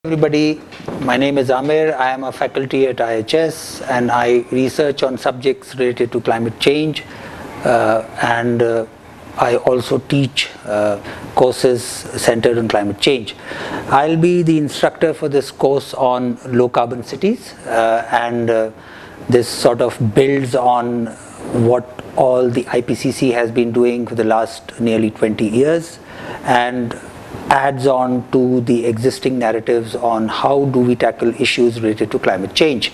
Everybody, my name is Amir. I am a faculty at IHS and I research on subjects related to climate change and I also teach courses centered on climate change. I'll be the instructor for this course on low carbon cities and this sort of builds on what all the IPCC has been doing for the last nearly 20 years and adds on to the existing narratives on how do we tackle issues related to climate change.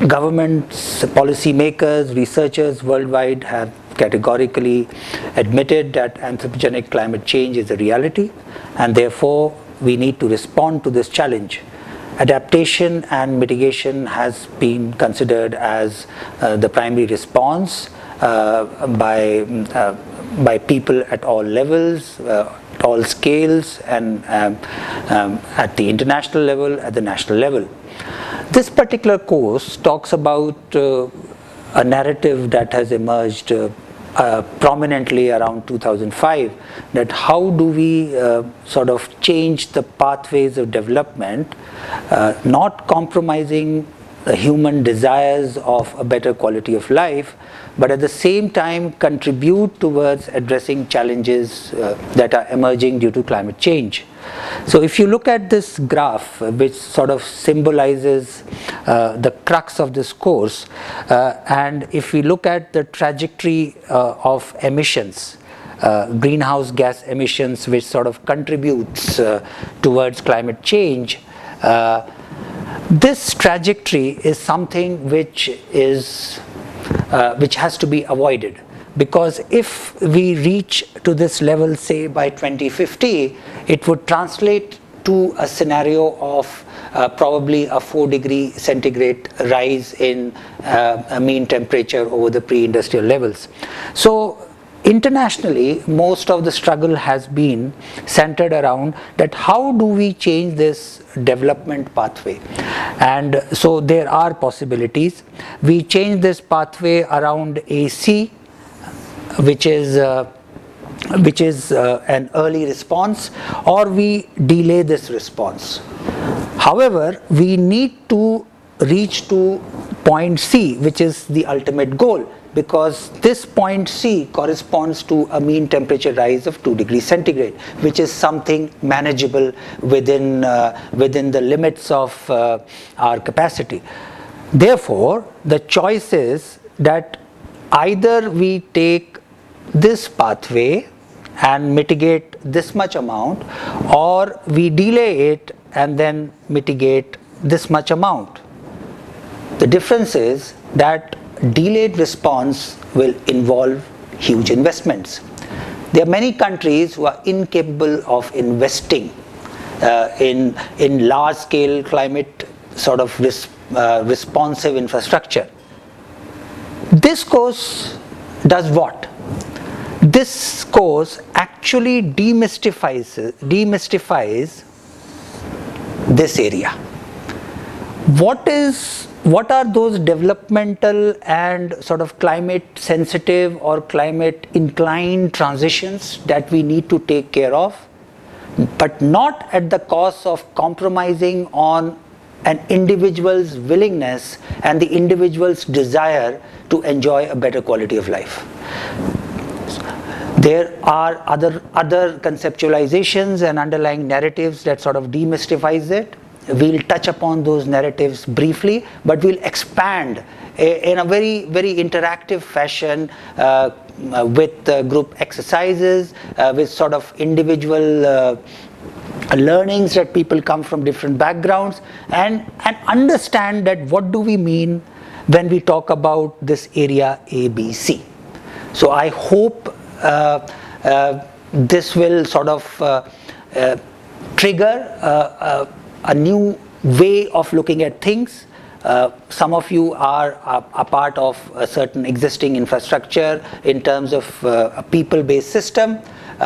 Governments, policymakers, researchers worldwide have categorically admitted that anthropogenic climate change is a reality and therefore we need to respond to this challenge. Adaptation and mitigation has been considered as the primary response by people at all levels, all scales, and at the international level, at the national level. This particular course talks about a narrative that has emerged prominently around 2005, that how do we sort of change the pathways of development, not compromising the human desires of a better quality of life, but at the same time contribute towards addressing challenges that are emerging due to climate change. So if you look at this graph, which sort of symbolizes the crux of this course, and if we look at the trajectory of emissions, greenhouse gas emissions, which sort of contributes towards climate change, this trajectory is something which has to be avoided, because if we reach to this level, say by 2050, it would translate to a scenario of probably a 4 degree centigrade rise in a mean temperature over the pre-industrial levels. So internationally, most of the struggle has been centered around that how do we change this development pathway. And so there are possibilities. We change this pathway around AC, which is an early response, or we delay this response. However, we need to reach to point C, which is the ultimate goal, because this point C corresponds to a mean temperature rise of 2 degrees centigrade, which is something manageable within the limits of our capacity. Therefore, the choice is that either we take this pathway and mitigate this much amount, or we delay it and then mitigate this much amount. The difference is that delayed response will involve huge investments. There are many countries who are incapable of investing in large-scale climate sort of responsive infrastructure. This course does what? This course actually demystifies this area. What are those developmental and sort of climate sensitive or climate inclined transitions that we need to take care of, but not at the cost of compromising on an individual's willingness and the individual's desire to enjoy a better quality of life. There are other conceptualizations and underlying narratives that sort of demystifies it. We'll touch upon those narratives briefly, but we'll expand in a very, very interactive fashion with group exercises, with sort of individual learnings that people come from different backgrounds, and understand that what do we mean when we talk about this area ABC. So I hope this will sort of trigger a new way of looking at things. Some of you are a part of a certain existing infrastructure in terms of a people-based system,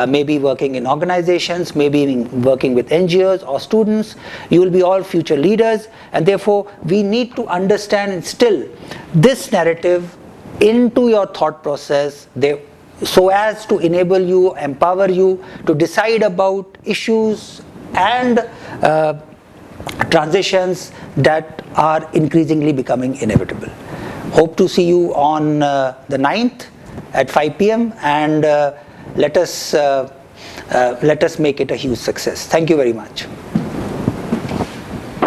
maybe working in organizations, maybe working with NGOs or students. You will be all future leaders, and therefore we need to understand and instill this narrative into your thought process so as to enable you, empower you to decide about issues and transitions that are increasingly becoming inevitable. Hope to see you on the 9th at 5 p.m. and let us make it a huge success. Thank you very much.